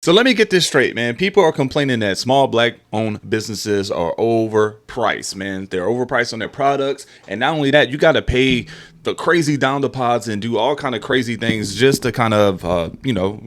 So let me get this straight, man. People are complaining that small black-owned businesses are overpriced, man. They're overpriced on their products, and not only that, you got to pay the crazy down deposits and do all kind of crazy things just to kind of,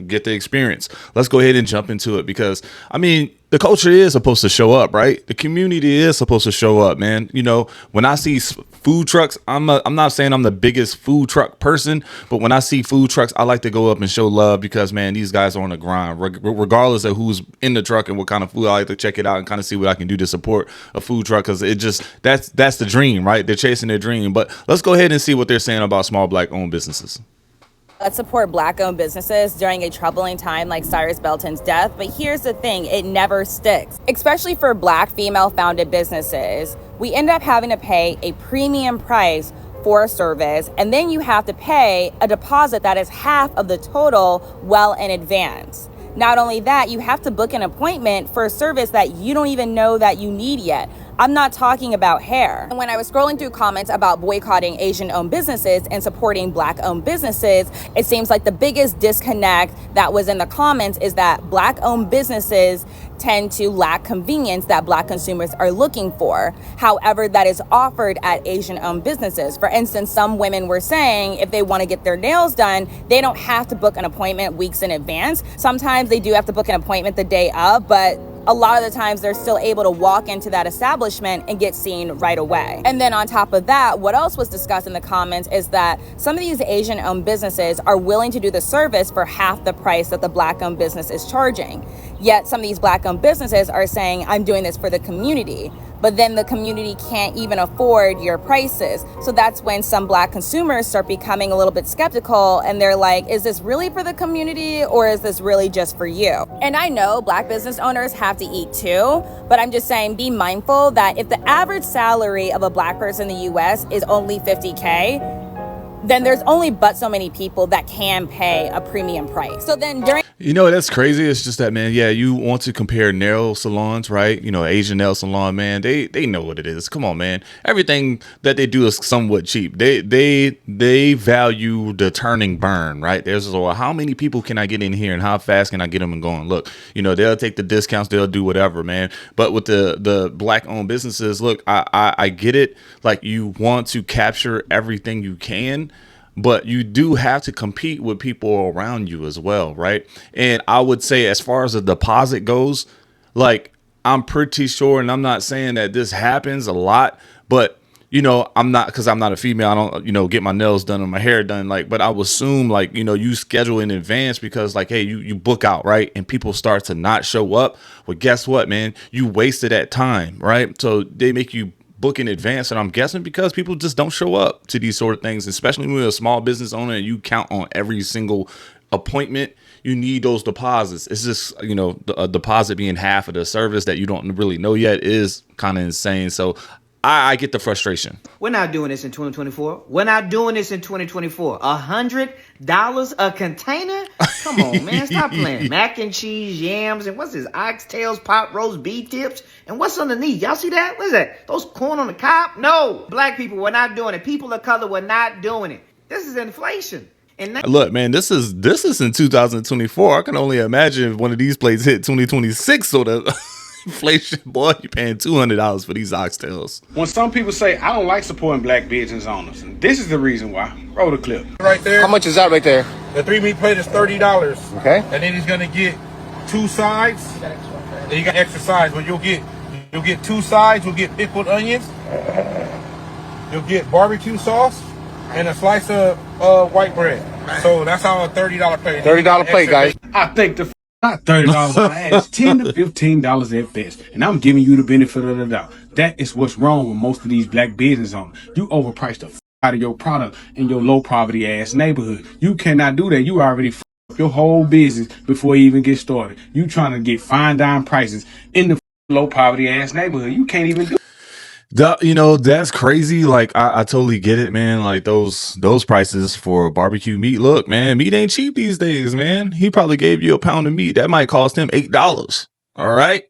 get the experience. Let's go ahead and jump into it because, I mean, the culture is supposed to show up, right? The community is supposed to show up, man. You know, when I see food trucks, I'm not saying I'm the biggest food truck person, but when I see food trucks, I like to go up and show love because, man, these guys are on the grind, regardless of who's in the truck and what kind of food. I like to check it out and kind of see what I can do to support a food truck because it just that's the dream, right? They're chasing their dream. But let's go ahead and see what they're saying about small black-owned businesses. Let's support black-owned businesses during a troubling time like Cyrus Belton's death. But here's the thing, it never sticks. Especially for black female-founded businesses, we end up having to pay a premium price for a service, and then you have to pay a deposit that is half of the total well in advance. Not only that, you have to book an appointment for a service that you don't even know that you need yet. I'm not talking about hair. And when I was scrolling through comments about boycotting Asian-owned businesses and supporting black-owned businesses, it seems like the biggest disconnect that was in the comments is that black-owned businesses tend to lack convenience that black consumers are looking for. However, that is offered at Asian-owned businesses. For instance, some women were saying if they want to get their nails done, they don't have to book an appointment weeks in advance. Sometimes they do have to book an appointment the day of, but a lot of the times they're still able to walk into that establishment and get seen right away. And then on top of that, what else was discussed in the comments is that some of these Asian-owned businesses are willing to do the service for half the price that the black-owned business is charging. Yet some of these black-owned businesses are saying, I'm doing this for the community. But then the community can't even afford your prices. So that's when some black consumers start becoming a little bit skeptical and they're like, is this really for the community or is this really just for you? And I know black business owners have to eat too, but I'm just saying be mindful that if the average salary of a black person in the US is only $50K, then there's only but so many people that can pay a premium price. So then during That's crazy. It's just that, man, yeah, you want to compare nail salons, right? Asian nail salon, man, they know what it is. Come on, man. Everything that they do is somewhat cheap. They value the turning burn, right? There's well, how many people can I get in here and how fast can I get them and going? Look, they'll take the discounts, they'll do whatever, man. But with the black owned businesses, look, I get it. Like you want to capture everything you can, but you do have to compete with people around you as well, right? And I would say as far as the deposit goes, like I'm pretty sure, and I'm not saying that this happens a lot, but I'm not, because I'm not a female, I don't, get my nails done or my hair done, but I would assume you schedule in advance because hey, you book out, right? And people start to not show up. Well, guess what, man? You wasted that time, right? So they make you book in advance, and I'm guessing because people just don't show up to these sort of things, especially when you're a small business owner and you count on every single appointment. You need those deposits. It's just a deposit being half of the service that you don't really know yet is kind of insane. So I get the frustration. We're not doing this in 2024. We're not doing this in 2024. $100 a container? Come on, man. Stop playing. Mac and cheese, yams, and what's this? Oxtails, pot roast, beef tips. And what's underneath? Y'all see that? What is that? Those corn on the cob? No. Black people, we're not doing it. People of color, we're not doing it. This is inflation. And look, man, this is in 2024. I can only imagine if one of these plates hit 2026. So the inflation, boy, you're paying $200 for these oxtails. When some people say, I don't like supporting black business owners, and this is the reason why. Roll the clip. Right there. How much is that right there? The 3-meat plate is $30. Okay. And then he's gonna get 2 sides. Then you got extra sides, but you'll get 2 sides. You'll get pickled onions. You'll get barbecue sauce and a slice of white bread. So that's how a $30 plate. $30 plate, guys. I think not $30 on ass, $10 to $15 at best. And I'm giving you the benefit of the doubt. That is what's wrong with most of these black business owners. You overpriced the out of your product in your low poverty ass neighborhood. You cannot do that. You already up your whole business before you even get started. You trying to get fine dime prices in the low poverty ass neighborhood. You can't even do that's crazy. I totally get it, man. Like those prices for barbecue meat. Look, man, meat ain't cheap these days, man. He probably gave you a pound of meat that might cost him $8. All right,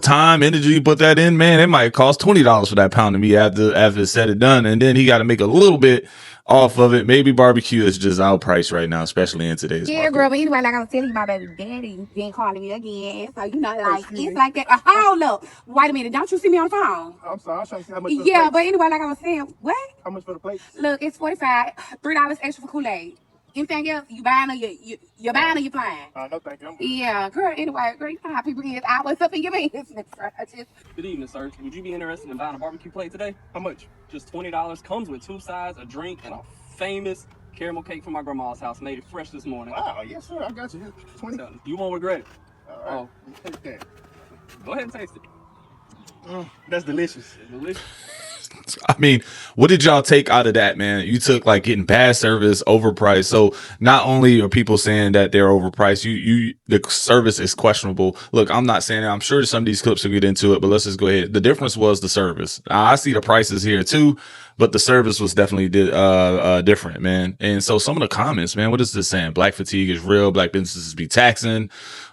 time, energy you put that in, man. It might cost $20 for that pound of meat after it's said and done, and then he got to make a little bit off of it. Maybe barbecue is just outpriced right now, especially in today's Yeah, market. girl, but anyway, like I was telling you, my baby daddy been calling me again. So, you know, like, it's like that. Oh, look. Wait a minute. Don't you see me on the phone? I'm sorry, I was trying to see how much for the Yeah, plates. but anyway, like I was saying, what? How much for the plates? Look, it's $45, $3 extra for Kool-Aid. Anything else? You buying or you buying or you flying? No, thank you. I'm good. Yeah, girl, anyway, girl, you know how people is. I was up in your business. Good evening, sir. Would you be interested in buying a barbecue plate today? How much? Just $20. Comes with 2 sides, a drink, and a famous caramel cake from my grandma's house. Made it fresh this morning. Wow, yes, sir. I got you. 20. So, you won't regret it. All right. Take that. Go ahead and taste it. That's delicious. It's delicious. I mean, what did y'all take out of that, man? You took like getting bad service, overpriced. So not only are people saying that they're overpriced, the service is questionable. Look, I'm not saying that. I'm sure some of these clips will get into it, but let's just go ahead. The difference was the service. I see the prices here too, but the service was definitely different, man. And so some of the comments, man, what is this saying? Black fatigue is real. Black businesses be taxing.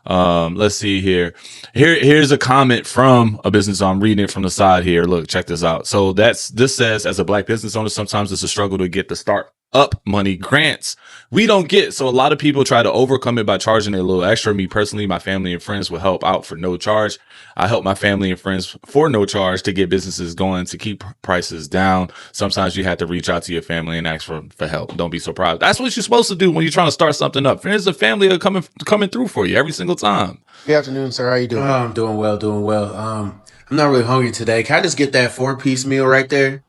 Let's see here. Here's a comment from a business. I'm reading it from the side here. Look, check this out. So this says, as a black business owner, sometimes it's a struggle to get the start up money grants we don't get. So a lot of people try to overcome it by charging a little extra. Me personally, my family and friends will help out for no charge. I help my family and friends for no charge to get businesses going, to keep prices down. Sometimes you have to reach out to your family and ask for help. Don't be surprised. That's what you're supposed to do when you're trying to start something up. Friends and family are coming through for you every single time. Good afternoon, sir. How you doing? I'm doing well, doing well. I'm not really hungry today. Can I just get that 4-piece meal right there?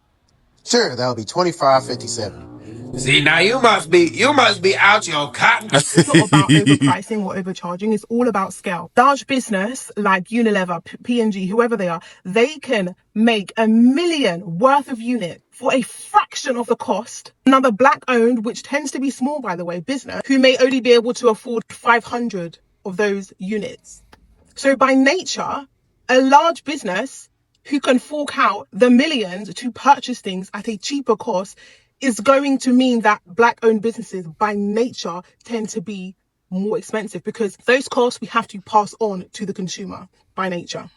Sure, that'll be $25.57. See, now you must be out your cotton. It's not about overpricing or overcharging. It's all about scale. Large business like Unilever, P&G, whoever they are, they can make $1 million worth of unit for a fraction of the cost. Another black-owned, which tends to be small, by the way, business, who may only be able to afford 500 of those units. So by nature, a large business who can fork out the millions to purchase things at a cheaper cost is going to mean that black-owned businesses by nature tend to be more expensive, because those costs we have to pass on to the consumer by nature.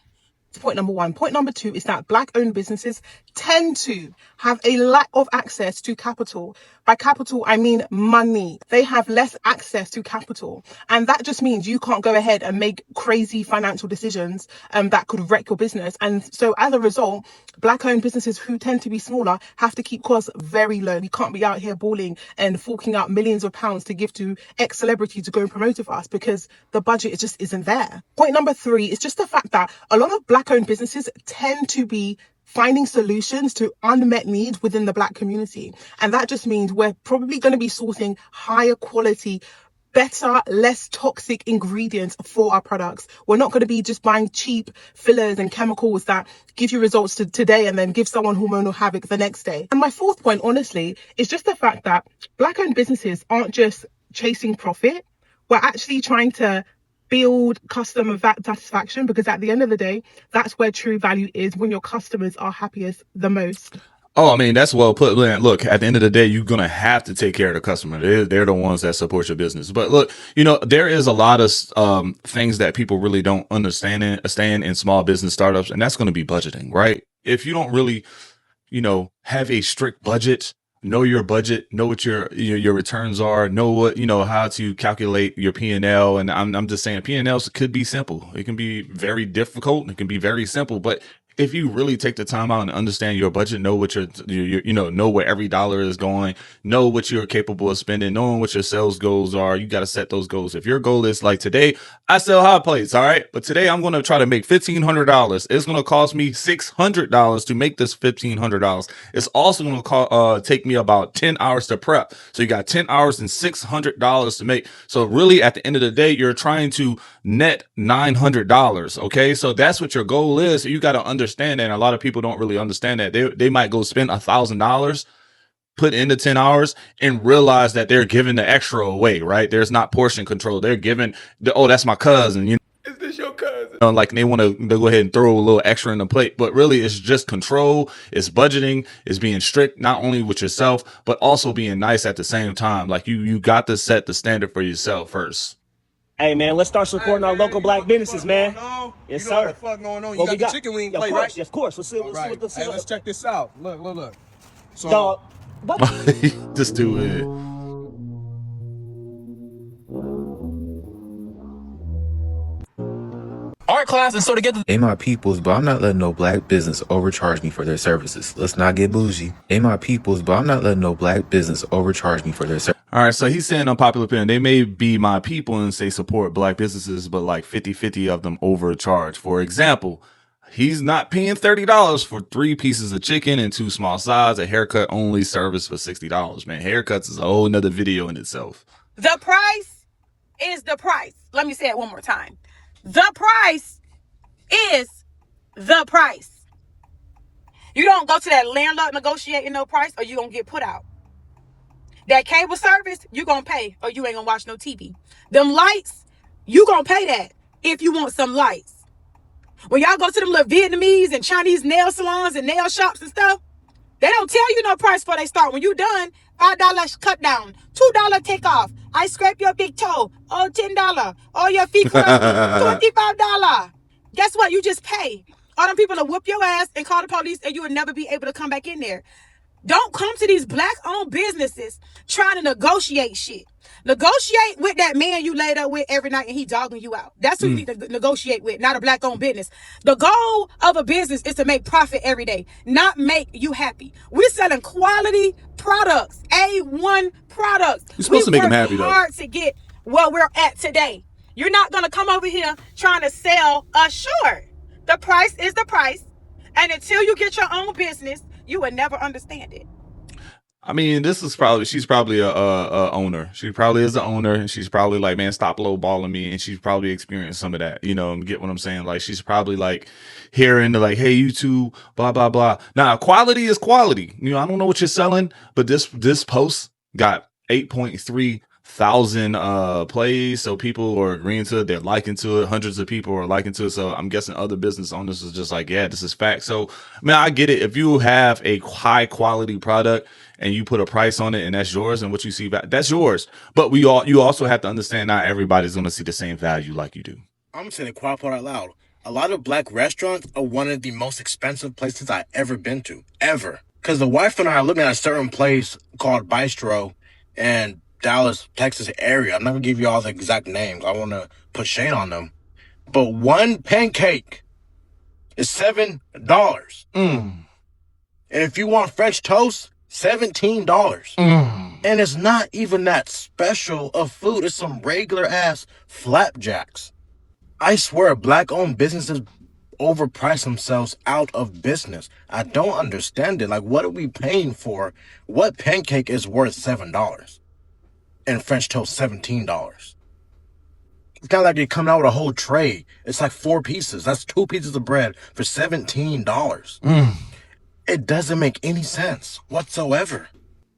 That's point number one. Point number two is that black-owned businesses tend to have a lack of access to capital. By capital, I mean money. They have less access to capital. And that just means you can't go ahead and make crazy financial decisions that could wreck your business. And so as a result, black-owned businesses who tend to be smaller have to keep costs very low. We can't be out here balling and forking out millions of pounds to give to X celebrity to go and promote with us, because the budget just isn't there. Point number three is just the fact that a lot of black-owned businesses tend to be finding solutions to unmet needs within the black community. And that just means we're probably going to be sourcing higher quality, better, less toxic ingredients for our products. We're not going to be just buying cheap fillers and chemicals that give you results today and then give someone hormonal havoc the next day. And my fourth point, honestly, is just the fact that black-owned businesses aren't just chasing profit. We're actually trying to build customer satisfaction, because at the end of the day, that's where true value is, when your customers are happiest the most. Oh, I mean, that's well put. Look, at the end of the day, you're going to have to take care of the customer. They're the ones that support your business. But look, there is a lot of things that people really don't understand in small business startups, and that's going to be budgeting, right? If you don't really, have a strict budget, know your budget, know what your returns are, know what, how to calculate your P&L. And I'm just saying P&Ls could be simple. It can be very difficult. It can be very simple. But if you really take the time out and understand your budget, know what know where every dollar is going, know what you're capable of spending, knowing what your sales goals are, you got to set those goals. If your goal is like, today, I sell hot plates, all right, but today I'm going to try to make $1,500. It's going to cost me $600 to make this $1,500. It's also going to take me about 10 hours to prep. So you got 10 hours and $600 to make. So really, at the end of the day, you're trying to net $900. Okay, so that's what your goal is. So you got to understand that. And a lot of people don't really understand that. They might go spend $1,000, put in the 10 hours, and realize that they're giving the extra away, right? There's not portion control. They're giving that's my cousin, Is this your cousin? Like they want to go ahead and throw a little extra in the plate, but really it's just control, it's budgeting, it's being strict, not only with yourself, but also being nice at the same time. Like you got to set the standard for yourself first. Hey man, let's start supporting our local black businesses, man. You Yes, know sir. what the fuck going on? You got the chicken wing plate, right? Of course. Let's see what Hey, let's check this out. Look. So Dog, But Just do it. Art class, and so to get the They my peoples, but I'm not letting no black business overcharge me for their services. Let's not get bougie. They my peoples, but I'm not letting no black business overcharge me for their services. All right, so he's saying unpopular opinion. They may be my people and say support black businesses, but like 50-50 of them overcharge. For example, he's not paying $30 for 3 pieces of chicken and 2 small sides, a haircut only service for $60. Man, haircuts is a whole nother video in itself. the price is the price. Let me say it one more time. The price is the price. You don't go to that landlord negotiating no price, or you gonna get put out. That cable service, you gonna pay, or you ain't gonna watch no TV. Them lights, you gonna pay that if you want some lights. When y'all go to them little Vietnamese and Chinese nail salons and nail shops and stuff, they don't tell you no price before they start. When you done, $5 cut down, $2 take off. I scrape your big toe, oh, $10. Oh, your feet ugly, $25. Guess what? You just pay. All them people will whoop your ass and call the police, and you will never be able to come back in there. Don't come to these black-owned businesses trying to negotiate shit. Negotiate with that man you laid up with every night and he dogging you out. That's who you need to negotiate with, not a black-owned business. The goal of a business is to make profit every day, not make you happy. We're selling quality products, A1 products. You're supposed to make them happy, though. We work hard to get where we're at today. You're not going to come over here trying to sell us short. The price is the price. And until you get your own business, you would never understand it. I mean, she's probably a owner. She probably is an owner, and she's probably like, man, stop lowballing me. And she's probably experienced some of that, get what I'm saying? Like, she's probably like hearing the like, hey, you two, blah, blah, blah. Now, quality is quality. I don't know what you're selling, but this post got 8.3 thousand plays, so people are agreeing to it, they're liking to it, hundreds of people are liking to it, so I'm guessing other business owners is just like, yeah, this is fact. So I get it. If you have a high quality product and you put a price on it and that's yours, and what you see back, that's yours, but you also have to understand not everybody's going to see the same value like you do. I'm saying it quiet out loud. A lot of black restaurants are one of the most expensive places I've ever been to, ever. Because the wife and I are looking at a certain place called Bistro and Dallas, Texas area. I'm not going to give you all the exact names. I want to put shade on them. But one pancake is $7. And if you want French toast, $17. And it's not even that special of food. It's some regular ass flapjacks. I swear black-owned businesses overprice themselves out of business. I don't understand it. Like, what are we paying for? What pancake is worth $7? And French toast $17. It's not like you're coming out with a whole tray. It's like 4 pieces. That's 2 pieces of bread for $17. It doesn't make any sense whatsoever.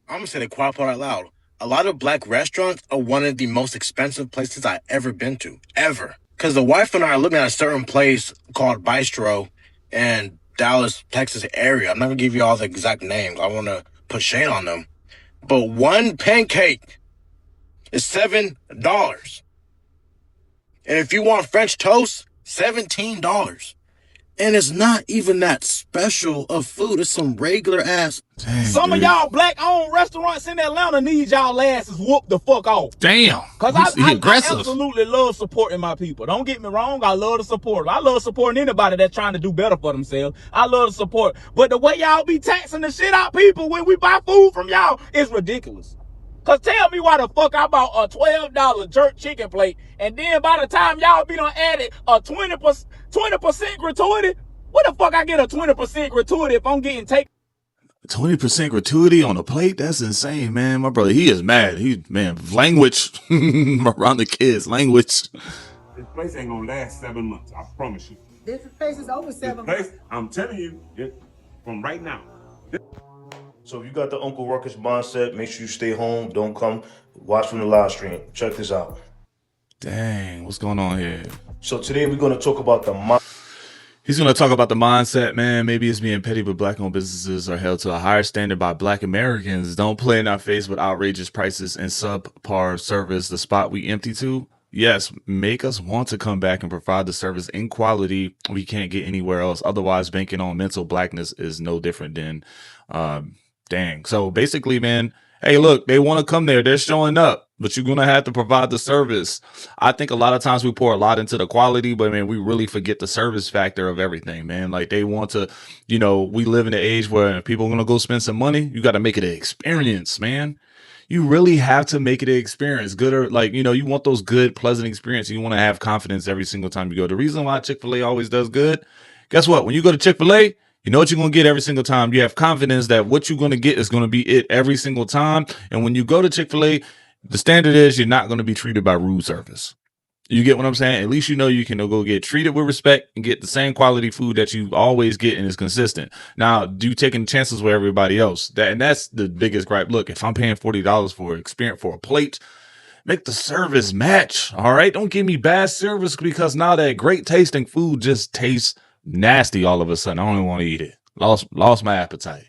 I'm gonna say it quiet out loud. A lot of black restaurants are one of the most expensive places I've ever been to, ever. Because the wife and I are looking at a certain place called Bistro in Dallas, Texas area. I'm not gonna give you all the exact names. I want to put shade on them. But one pancake is $7. And if you want French toast, $17. And it's not even that special of food. It's some regular ass. Dang, Some of y'all black-owned restaurants in Atlanta need y'all asses whooped the fuck off. Damn. Because I absolutely love supporting my people. Don't get me wrong. I love to support them. I love supporting anybody that's trying to do better for themselves. I love to support. But the way y'all be taxing the shit out people when we buy food from y'all is ridiculous. Because tell me why the fuck I bought a $12 jerk chicken plate, and then by the time y'all be done added a 20% gratuity, what the fuck I get a 20% gratuity if I'm getting taken? 20% gratuity on a plate? That's insane, man. My brother, he is mad. Language around the kids, language. This place ain't gonna last 7 months, I promise you. This place is over 7 months. I'm telling you, from right now. So if you got the Uncle Ruckus mindset, make sure you stay home. Don't come watch from the live stream. Check this out. Dang, what's going on here? So today we're going to talk about He's going to talk about the mindset, man. Maybe it's being petty, but black-owned businesses are held to a higher standard by black Americans. Don't play in our face with outrageous prices and subpar service, the spot we empty to. Yes, make us want to come back and provide the service in quality we can't get anywhere else. Otherwise, banking on mental blackness is no different than Dang. So basically, man, hey, look, they want to come there. They're showing up, but you're going to have to provide the service. I think a lot of times we pour a lot into the quality, but man, we really forget the service factor of everything, man. Like they want to, we live in an age where people are going to go spend some money. You got to make it an experience, man. You really have to make it an experience. Good or like, you want those good, pleasant experiences. You want to have confidence every single time you go. The reason why Chick-fil-A always does good, guess what? When you go to Chick-fil-A, you know what you're going to get every single time. You have confidence that what you're going to get is going to be it every single time. And when you go to Chick-fil-A, the standard is you're not going to be treated by rude service. You get what I'm saying? At least you can go get treated with respect and get the same quality food that you always get and is consistent. Now, do taking chances with everybody else. That's the biggest gripe. Look, if I'm paying $40 for experience for a plate, make the service match. All right. Don't give me bad service because now that great tasting food just tastes nasty all of a sudden. I don't even want to eat it. Lost my appetite.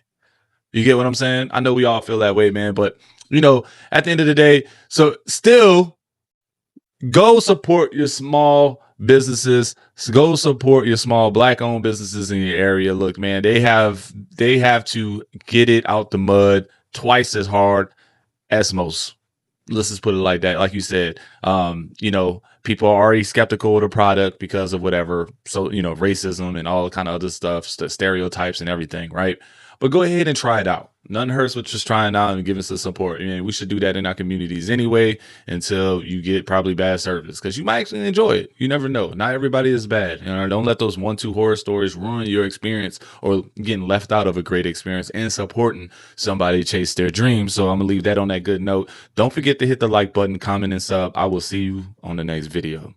You get what I'm saying? I know we all feel that way, man. But at the end of the day, so still go support your small businesses. Go support your small Black-owned businesses in your area. Look, man, they have to get it out the mud twice as hard as most. Let's just put it like that. Like you said, people are already skeptical of the product because of whatever. So, racism and all kind of other stuff, stereotypes and everything, right? But go ahead and try it out. Nothing hurts with just trying out and giving some support. We should do that in our communities anyway until you get probably bad service because you might actually enjoy it. You never know. Not everybody is bad. Don't let those 1-2 horror stories ruin your experience or getting left out of a great experience and supporting somebody chase their dreams. So I'm going to leave that on that good note. Don't forget to hit the like button, comment, and sub. I will see you on the next video.